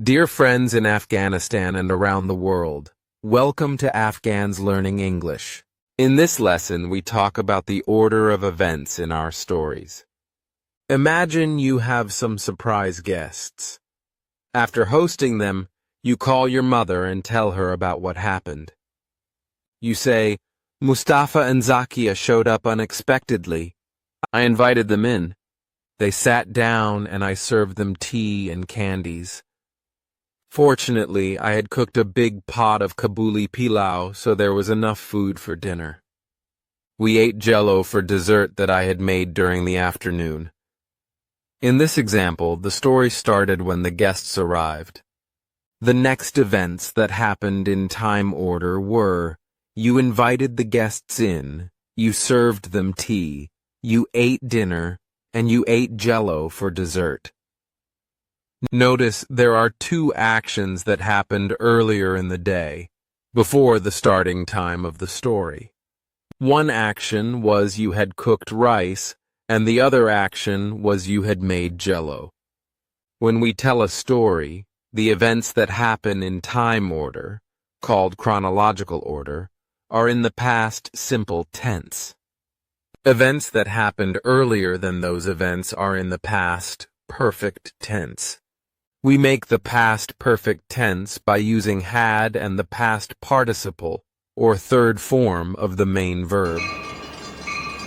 Dear friends in Afghanistan and around the world, welcome to Afghans Learning English. In this lesson, we talk about the order of events in our stories. Imagine you have some surprise guests. After hosting them, you call your mother and tell her about what happened. You say, Mustafa and Zakia showed up unexpectedly. I invited them in. They sat down and I served them tea and candies. Fortunately, I had cooked a big pot of Kabuli pilau, so there was enough food for dinner. We ate jello for dessert that I had made during the afternoon. In this example, the story started when the guests arrived. The next events that happened in time order were, you invited the guests in, you served them tea, you ate dinner, and you ate jello for dessert. Notice there are two actions that happened earlier in the day, before the starting time of the story. One action was you had cooked rice, and the other action was you had made jello. When we tell a story, the events that happen in time order, called chronological order, are in the past simple tense. Events that happened earlier than those events are in the past perfect tense. We make the past perfect tense by using had and the past participle, or third form of the main verb.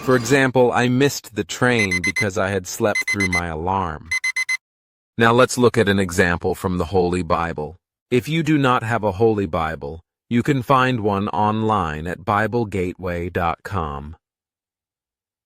For example, I missed the train because I had slept through my alarm. Now let's look at an example from the Holy Bible. If you do not have a Holy Bible, you can find one online at BibleGateway.com.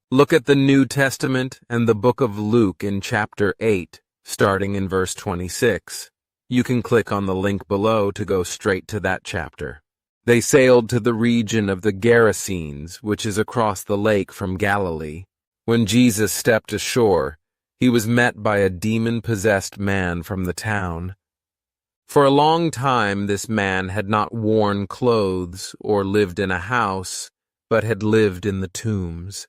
Look at the New Testament and the book of Luke in chapter 8. Starting in verse 26. You can click on the link below to go straight to that chapter. They sailed to the region of the Gerasenes, which is across the lake from Galilee. When Jesus stepped ashore, he was met by a demon-possessed man from the town. For a long time this man had not worn clothes or lived in a house, but had lived in the tombs.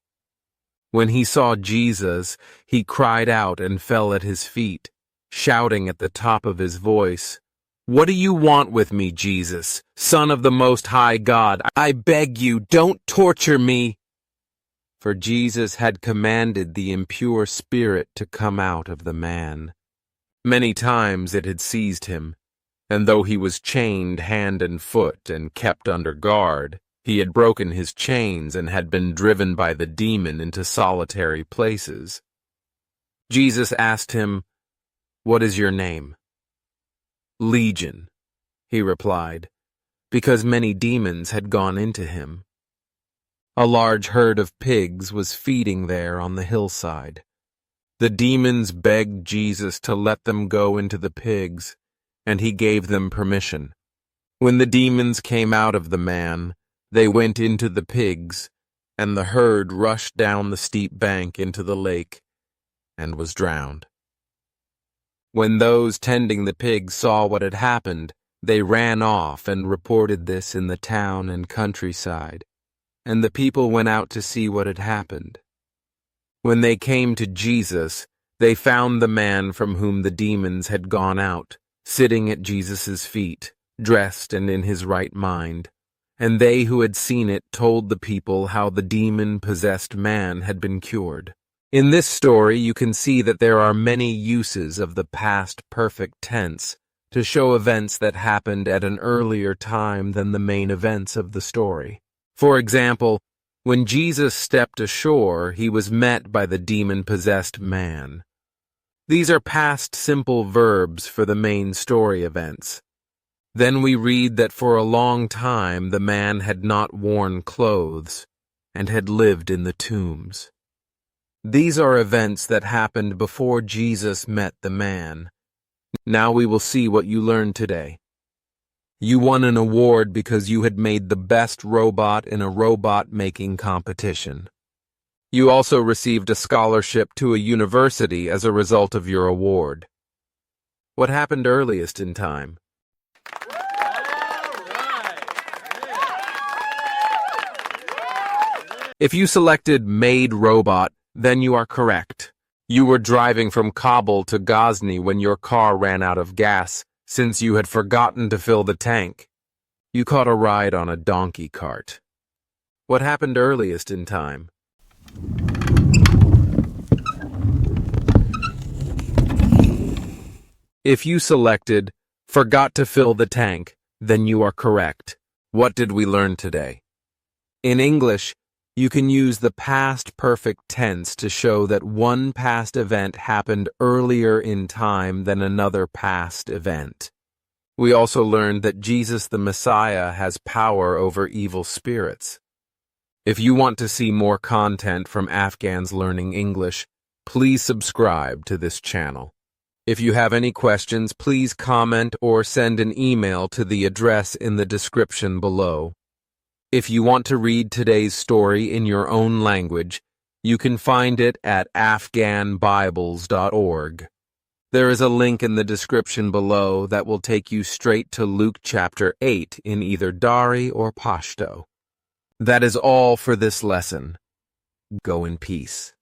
When he saw Jesus, he cried out and fell at his feet, shouting at the top of his voice, "What do you want with me, Jesus, Son of the Most High God? I beg you, don't torture me!" For Jesus had commanded the impure spirit to come out of the man. Many times it had seized him, and though he was chained hand and foot and kept under guard, he had broken his chains and had been driven by the demon into solitary places. Jesus asked him, "What is your name?" "Legion," he replied, because many demons had gone into him. A large herd of pigs was feeding there on the hillside. The demons begged Jesus to let them go into the pigs, and he gave them permission. When the demons came out of the man, they went into the pigs, and the herd rushed down the steep bank into the lake and was drowned. When those tending the pigs saw what had happened, they ran off and reported this in the town and countryside, and the people went out to see what had happened. When they came to Jesus, they found the man from whom the demons had gone out, sitting at Jesus' feet, dressed and in his right mind. And they who had seen it told the people how the demon-possessed man had been cured. In this story, you can see that there are many uses of the past perfect tense to show events that happened at an earlier time than the main events of the story. For example, when Jesus stepped ashore, he was met by the demon-possessed man. These are past simple verbs for the main story events. Then we read that for a long time the man had not worn clothes and had lived in the tombs. These are events that happened before Jesus met the man. Now we will see what you learned today. You won an award because you had made the best robot in a robot-making competition. You also received a scholarship to a university as a result of your award. What happened earliest in time? If you selected made robot, then you are correct. You were driving from Kabul to Ghazni when your car ran out of gas, Since you had forgotten to fill the tank, you caught a ride on a donkey cart. What happened earliest in time? If you selected forgot to fill the tank, then you are correct. What did we learn today? In English, you can use the past perfect tense to show that one past event happened earlier in time than another past event. We also learned that Jesus the Messiah has power over evil spirits. If you want to see more content from Afghans Learning English, please subscribe to this channel. If you have any questions, please comment or send an email to the address in the description below. If you want to read today's story in your own language, you can find it at afghanbibles.org. There is a link in the description below that will take you straight to Luke chapter 8 in either Dari or Pashto. That is all for this lesson. Go in peace.